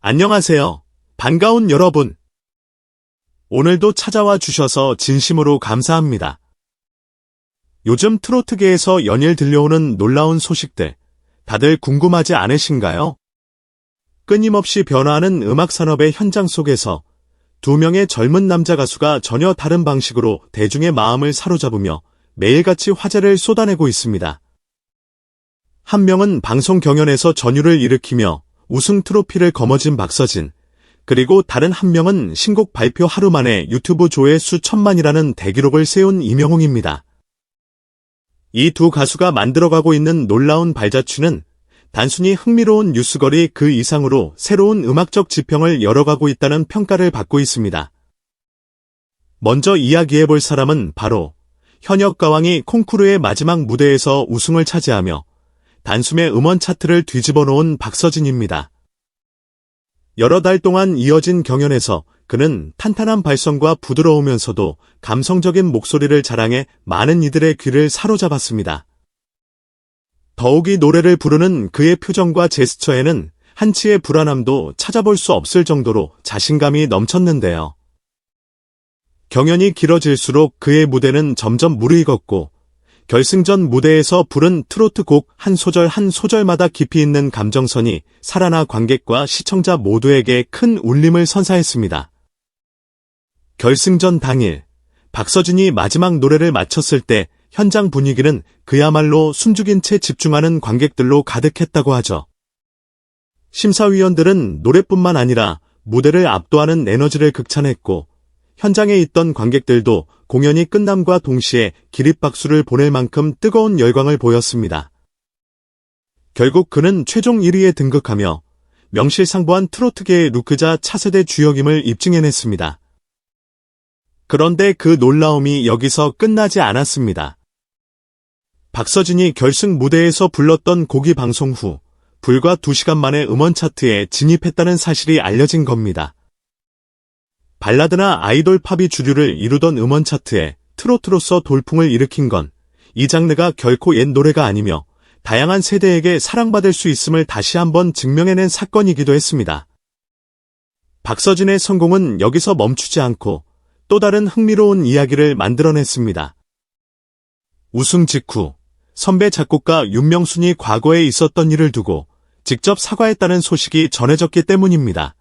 안녕하세요. 반가운 여러분. 오늘도 찾아와 주셔서 진심으로 감사합니다. 요즘 트로트계에서 연일 들려오는 놀라운 소식들, 다들 궁금하지 않으신가요? 끊임없이 변화하는 음악 산업의 현장 속에서 두 명의 젊은 남자 가수가 전혀 다른 방식으로 대중의 마음을 사로잡으며 매일같이 화제를 쏟아내고 있습니다. 한 명은 방송 경연에서 전율을 일으키며 우승 트로피를 거머쥔 박서진, 그리고 다른 한 명은 신곡 발표 하루 만에 유튜브 조회수 1000만이라는 대기록을 세운 이명웅입니다. 이 두 가수가 만들어가고 있는 놀라운 발자취는 단순히 흥미로운 뉴스거리 그 이상으로 새로운 음악적 지평을 열어가고 있다는 평가를 받고 있습니다. 먼저 이야기해볼 사람은 바로 현역가왕이 콩쿠르의 마지막 무대에서 우승을 차지하며 단숨에 음원 차트를 뒤집어 놓은 박서진입니다. 여러 달 동안 이어진 경연에서 그는 탄탄한 발성과 부드러우면서도 감성적인 목소리를 자랑해 많은 이들의 귀를 사로잡았습니다. 더욱이 노래를 부르는 그의 표정과 제스처에는 한치의 불안함도 찾아볼 수 없을 정도로 자신감이 넘쳤는데요. 경연이 길어질수록 그의 무대는 점점 무르익었고 결승전 무대에서 부른 트로트 곡 한 소절 한 소절마다 깊이 있는 감정선이 살아나 관객과 시청자 모두에게 큰 울림을 선사했습니다. 결승전 당일, 박서진이 마지막 노래를 마쳤을 때 현장 분위기는 그야말로 숨죽인 채 집중하는 관객들로 가득했다고 하죠. 심사위원들은 노래뿐만 아니라 무대를 압도하는 에너지를 극찬했고 현장에 있던 관객들도 공연이 끝남과 동시에 기립박수를 보낼 만큼 뜨거운 열광을 보였습니다. 결국 그는 최종 1위에 등극하며 명실상부한 트로트계의 루크자 차세대 주역임을 입증해냈습니다. 그런데 그 놀라움이 여기서 끝나지 않았습니다. 박서진이 결승 무대에서 불렀던 곡이 방송 후 불과 2시간 만에 음원 차트에 진입했다는 사실이 알려진 겁니다. 발라드나 아이돌 팝이 주류를 이루던 음원 차트에 트로트로서 돌풍을 일으킨 건 이 장르가 결코 옛 노래가 아니며 다양한 세대에게 사랑받을 수 있음을 다시 한번 증명해낸 사건이기도 했습니다. 박서진의 성공은 여기서 멈추지 않고 또 다른 흥미로운 이야기를 만들어냈습니다. 우승 직후 선배 작곡가 윤명순이 과거에 있었던 일을 두고 직접 사과했다는 소식이 전해졌기 때문입니다.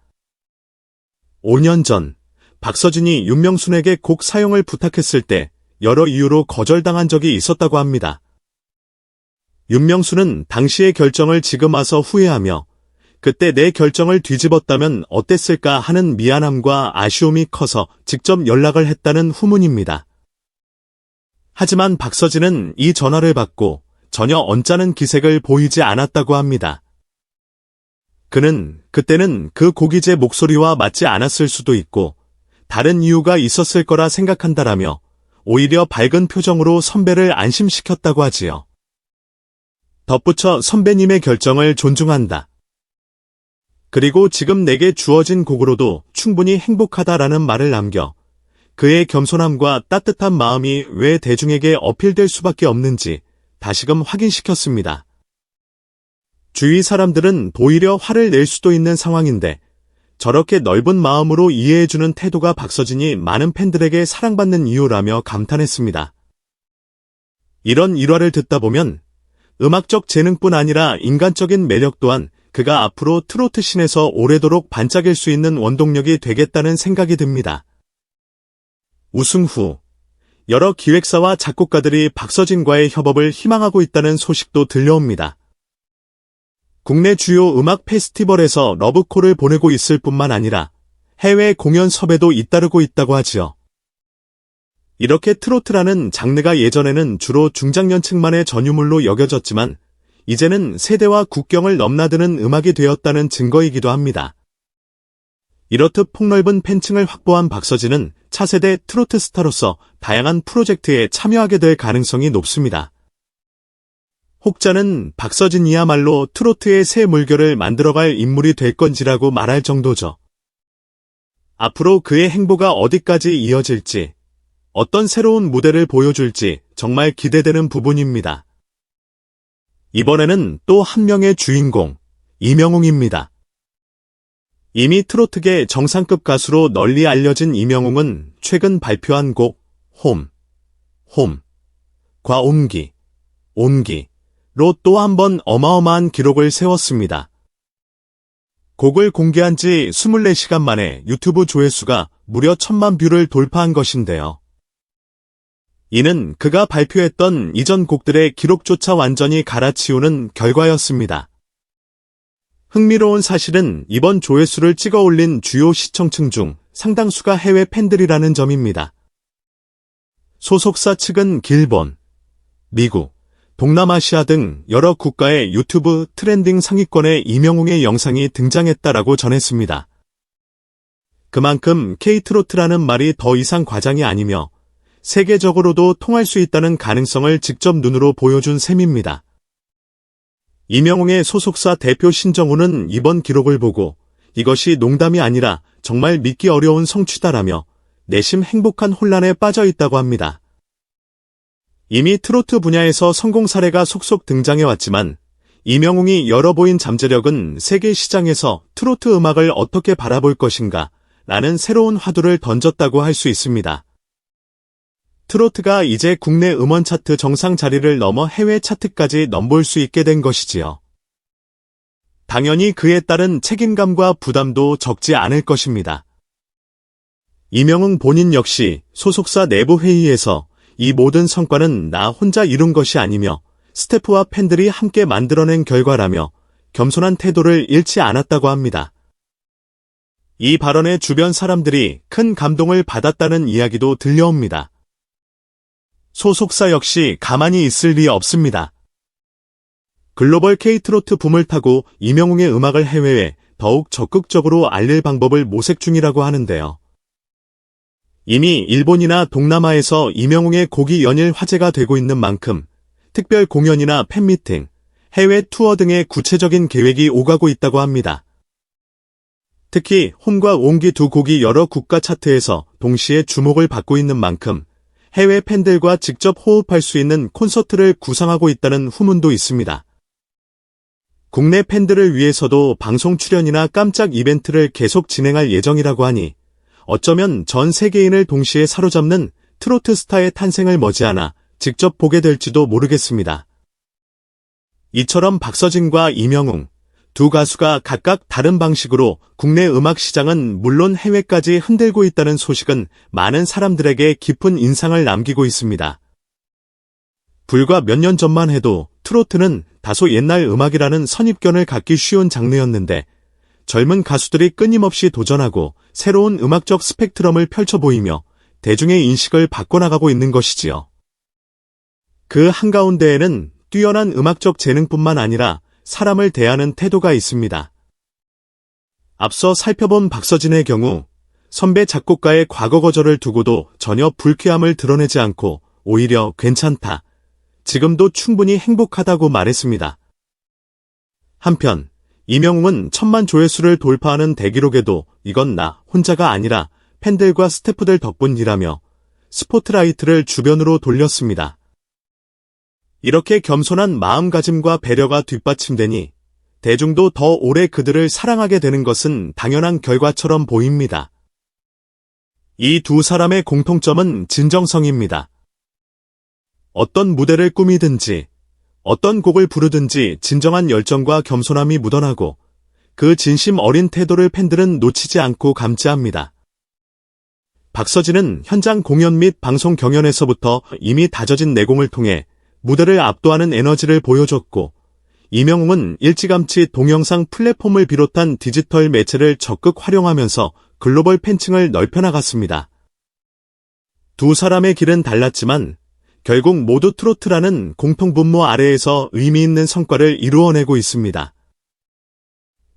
5년 전 박서진이 윤명순에게 곡 사용을 부탁했을 때 여러 이유로 거절당한 적이 있었다고 합니다. 윤명순은 당시의 결정을 지금 와서 후회하며 그때 내 결정을 뒤집었다면 어땠을까 하는 미안함과 아쉬움이 커서 직접 연락을 했다는 후문입니다. 하지만 박서진은 이 전화를 받고 전혀 언짢은 기색을 보이지 않았다고 합니다. 그는 그때는 그 곡이 제 목소리와 맞지 않았을 수도 있고 다른 이유가 있었을 거라 생각한다라며 오히려 밝은 표정으로 선배를 안심시켰다고 하지요. 덧붙여 선배님의 결정을 존중한다. 그리고 지금 내게 주어진 곡으로도 충분히 행복하다라는 말을 남겨 그의 겸손함과 따뜻한 마음이 왜 대중에게 어필될 수밖에 없는지 다시금 확인시켰습니다. 주위 사람들은 오히려 화를 낼 수도 있는 상황인데 저렇게 넓은 마음으로 이해해주는 태도가 박서진이 많은 팬들에게 사랑받는 이유라며 감탄했습니다. 이런 일화를 듣다 보면 음악적 재능뿐 아니라 인간적인 매력 또한 그가 앞으로 트로트 씬에서 오래도록 반짝일 수 있는 원동력이 되겠다는 생각이 듭니다. 우승 후 여러 기획사와 작곡가들이 박서진과의 협업을 희망하고 있다는 소식도 들려옵니다. 국내 주요 음악 페스티벌에서 러브콜을 보내고 있을 뿐만 아니라 해외 공연 섭외도 잇따르고 있다고 하지요. 이렇게 트로트라는 장르가 예전에는 주로 중장년층만의 전유물로 여겨졌지만 이제는 세대와 국경을 넘나드는 음악이 되었다는 증거이기도 합니다. 이렇듯 폭넓은 팬층을 확보한 박서진은 차세대 트로트 스타로서 다양한 프로젝트에 참여하게 될 가능성이 높습니다. 혹자는 박서진이야말로 트로트의 새 물결을 만들어갈 인물이 될 건지라고 말할 정도죠. 앞으로 그의 행보가 어디까지 이어질지, 어떤 새로운 무대를 보여줄지 정말 기대되는 부분입니다. 이번에는 또 한 명의 주인공, 이명웅입니다. 이미 트로트계 정상급 가수로 널리 알려진 이명웅은 최근 발표한 곡 홈, 과 온기로 또 한 번 어마어마한 기록을 세웠습니다. 곡을 공개한 지 24시간 만에 유튜브 조회수가 무려 1000만 뷰를 돌파한 것인데요. 이는 그가 발표했던 이전 곡들의 기록조차 완전히 갈아치우는 결과였습니다. 흥미로운 사실은 이번 조회수를 찍어 올린 주요 시청층 중 상당수가 해외 팬들이라는 점입니다. 소속사 측은 일본, 미국, 동남아시아 등 여러 국가의 유튜브 트렌딩 상위권에 이명웅의 영상이 등장했다라고 전했습니다. 그만큼 K-트로트라는 말이 더 이상 과장이 아니며 세계적으로도 통할 수 있다는 가능성을 직접 눈으로 보여준 셈입니다. 이명웅의 소속사 대표 신정훈은 이번 기록을 보고 이것이 농담이 아니라 정말 믿기 어려운 성취다라며 내심 행복한 혼란에 빠져 있다고 합니다. 이미 트로트 분야에서 성공 사례가 속속 등장해왔지만 이명웅이 열어보인 잠재력은 세계 시장에서 트로트 음악을 어떻게 바라볼 것인가 라는 새로운 화두를 던졌다고 할 수 있습니다. 트로트가 이제 국내 음원 차트 정상 자리를 넘어 해외 차트까지 넘볼 수 있게 된 것이지요. 당연히 그에 따른 책임감과 부담도 적지 않을 것입니다. 이명웅 본인 역시 소속사 내부 회의에서 이 모든 성과는 나 혼자 이룬 것이 아니며 스태프와 팬들이 함께 만들어낸 결과라며 겸손한 태도를 잃지 않았다고 합니다. 이 발언에 주변 사람들이 큰 감동을 받았다는 이야기도 들려옵니다. 소속사 역시 가만히 있을 리 없습니다. 글로벌 K-트로트 붐을 타고 이명웅의 음악을 해외에 더욱 적극적으로 알릴 방법을 모색 중이라고 하는데요. 이미 일본이나 동남아에서 이명웅의 곡이 연일 화제가 되고 있는 만큼 특별 공연이나 팬미팅, 해외 투어 등의 구체적인 계획이 오가고 있다고 합니다. 특히 홈과 온기 두 곡이 여러 국가 차트에서 동시에 주목을 받고 있는 만큼 해외 팬들과 직접 호흡할 수 있는 콘서트를 구상하고 있다는 후문도 있습니다. 국내 팬들을 위해서도 방송 출연이나 깜짝 이벤트를 계속 진행할 예정이라고 하니 어쩌면 전 세계인을 동시에 사로잡는 트로트 스타의 탄생을 머지않아 직접 보게 될지도 모르겠습니다. 이처럼 박서진과 이명웅 두 가수가 각각 다른 방식으로 국내 음악 시장은 물론 해외까지 흔들고 있다는 소식은 많은 사람들에게 깊은 인상을 남기고 있습니다. 불과 몇 년 전만 해도 트로트는 다소 옛날 음악이라는 선입견을 갖기 쉬운 장르였는데 젊은 가수들이 끊임없이 도전하고 새로운 음악적 스펙트럼을 펼쳐 보이며 대중의 인식을 바꿔나가고 있는 것이지요. 그 한가운데에는 뛰어난 음악적 재능뿐만 아니라 사람을 대하는 태도가 있습니다. 앞서 살펴본 박서진의 경우 선배 작곡가의 과거 거절을 두고도 전혀 불쾌함을 드러내지 않고 오히려 괜찮다, 지금도 충분히 행복하다고 말했습니다. 한편 이명웅은 1000만 조회수를 돌파하는 대기록에도 이건 나 혼자가 아니라 팬들과 스태프들 덕분이라며 스포트라이트를 주변으로 돌렸습니다. 이렇게 겸손한 마음가짐과 배려가 뒷받침되니 대중도 더 오래 그들을 사랑하게 되는 것은 당연한 결과처럼 보입니다. 이 두 사람의 공통점은 진정성입니다. 어떤 무대를 꾸미든지 어떤 곡을 부르든지 진정한 열정과 겸손함이 묻어나고 그 진심 어린 태도를 팬들은 놓치지 않고 감지합니다. 박서진은 현장 공연 및 방송 경연에서부터 이미 다져진 내공을 통해 무대를 압도하는 에너지를 보여줬고 이명웅은 일찌감치 동영상 플랫폼을 비롯한 디지털 매체를 적극 활용하면서 글로벌 팬층을 넓혀나갔습니다. 두 사람의 길은 달랐지만 결국 모두 트로트라는 공통분모 아래에서 의미 있는 성과를 이루어내고 있습니다.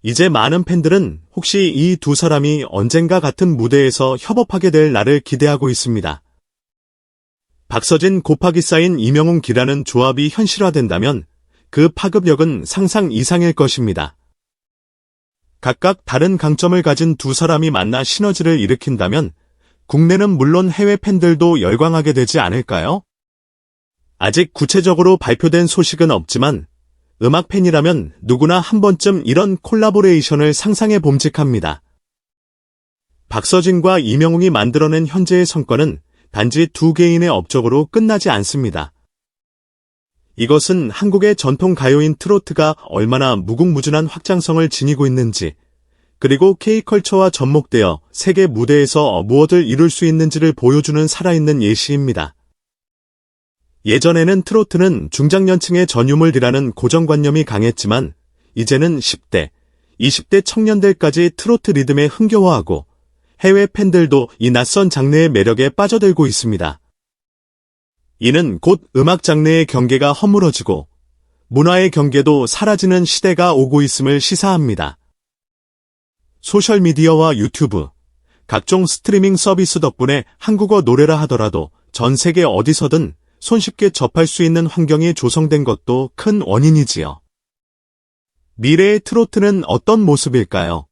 이제 많은 팬들은 혹시 이 두 사람이 언젠가 같은 무대에서 협업하게 될 날을 기대하고 있습니다. 박서진 곱하기 쌓인 이명웅 기라는 조합이 현실화된다면 그 파급력은 상상 이상일 것입니다. 각각 다른 강점을 가진 두 사람이 만나 시너지를 일으킨다면 국내는 물론 해외 팬들도 열광하게 되지 않을까요? 아직 구체적으로 발표된 소식은 없지만 음악 팬이라면 누구나 한 번쯤 이런 콜라보레이션을 상상해 봄직합니다. 박서진과 이명웅이 만들어낸 현재의 성과는 단지 두 개인의 업적으로 끝나지 않습니다. 이것은 한국의 전통 가요인 트로트가 얼마나 무궁무진한 확장성을 지니고 있는지, 그리고 K컬처와 접목되어 세계 무대에서 무엇을 이룰 수 있는지를 보여주는 살아있는 예시입니다. 예전에는 트로트는 중장년층의 전유물이라는 고정관념이 강했지만 이제는 10대, 20대 청년들까지 트로트 리듬에 흥겨워하고 해외 팬들도 이 낯선 장르의 매력에 빠져들고 있습니다. 이는 곧 음악 장르의 경계가 허물어지고 문화의 경계도 사라지는 시대가 오고 있음을 시사합니다. 소셜미디어와 유튜브, 각종 스트리밍 서비스 덕분에 한국어 노래라 하더라도 전 세계 어디서든 손쉽게 접할 수 있는 환경이 조성된 것도 큰 원인이지요. 미래의 트로트는 어떤 모습일까요?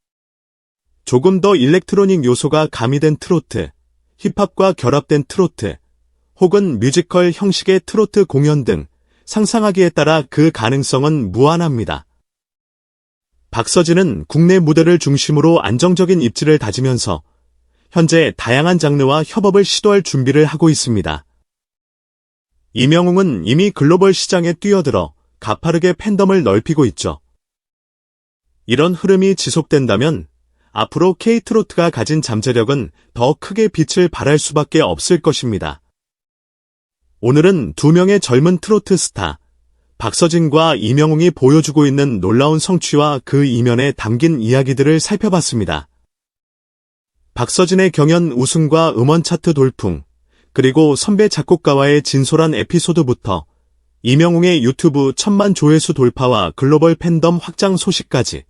조금 더 일렉트로닉 요소가 가미된 트로트, 힙합과 결합된 트로트, 혹은 뮤지컬 형식의 트로트 공연 등 상상하기에 따라 그 가능성은 무한합니다. 박서진은 국내 무대를 중심으로 안정적인 입지를 다지면서 현재 다양한 장르와 협업을 시도할 준비를 하고 있습니다. 이명웅은 이미 글로벌 시장에 뛰어들어 가파르게 팬덤을 넓히고 있죠. 이런 흐름이 지속된다면 앞으로 K-트로트가 가진 잠재력은 더 크게 빛을 발할 수밖에 없을 것입니다. 오늘은 두 명의 젊은 트로트 스타, 박서진과 이명웅이 보여주고 있는 놀라운 성취와 그 이면에 담긴 이야기들을 살펴봤습니다. 박서진의 경연 우승과 음원 차트 돌풍, 그리고 선배 작곡가와의 진솔한 에피소드부터 이명웅의 유튜브 1000만 조회수 돌파와 글로벌 팬덤 확장 소식까지.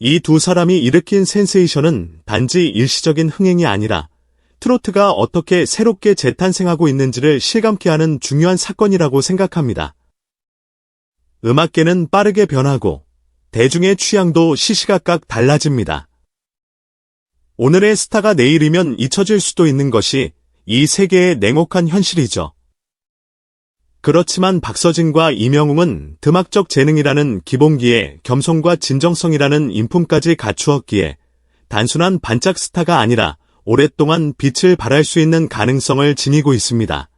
이 두 사람이 일으킨 센세이션은 단지 일시적인 흥행이 아니라 트로트가 어떻게 새롭게 재탄생하고 있는지를 실감케 하는 중요한 사건이라고 생각합니다. 음악계는 빠르게 변하고 대중의 취향도 시시각각 달라집니다. 오늘의 스타가 내일이면 잊혀질 수도 있는 것이 이 세계의 냉혹한 현실이죠. 그렇지만 박서진과 이명웅은 드막적 재능이라는 기본기에 겸손과 진정성이라는 인품까지 갖추었기에 단순한 반짝 스타가 아니라 오랫동안 빛을 발할 수 있는 가능성을 지니고 있습니다.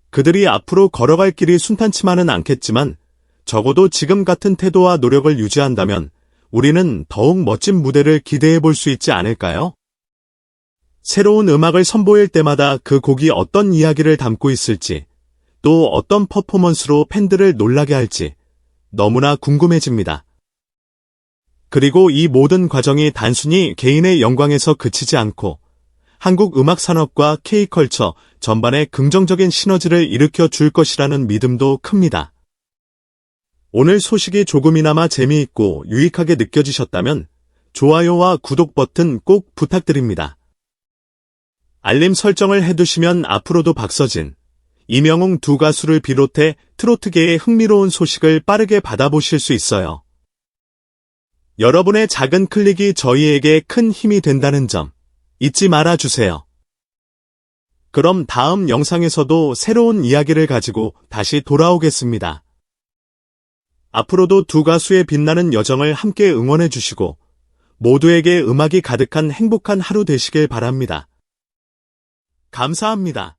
그들이 앞으로 걸어갈 길이 순탄치만은 않겠지만 적어도 지금 같은 태도와 노력을 유지한다면 우리는 더욱 멋진 무대를 기대해 볼 수 있지 않을까요? 새로운 음악을 선보일 때마다 그 곡이 어떤 이야기를 담고 있을지, 또 어떤 퍼포먼스로 팬들을 놀라게 할지 너무나 궁금해집니다. 그리고 이 모든 과정이 단순히 개인의 영광에서 그치지 않고 한국 음악 산업과 K컬처 전반에 긍정적인 시너지를 일으켜 줄 것이라는 믿음도 큽니다. 오늘 소식이 조금이나마 재미있고 유익하게 느껴지셨다면 좋아요와 구독 버튼 꼭 부탁드립니다. 알림 설정을 해두시면 앞으로도 박서진, 이명웅 두 가수를 비롯해 트로트계의 흥미로운 소식을 빠르게 받아보실 수 있어요. 여러분의 작은 클릭이 저희에게 큰 힘이 된다는 점 잊지 말아주세요. 그럼 다음 영상에서도 새로운 이야기를 가지고 다시 돌아오겠습니다. 앞으로도 두 가수의 빛나는 여정을 함께 응원해주시고 모두에게 음악이 가득한 행복한 하루 되시길 바랍니다. 감사합니다.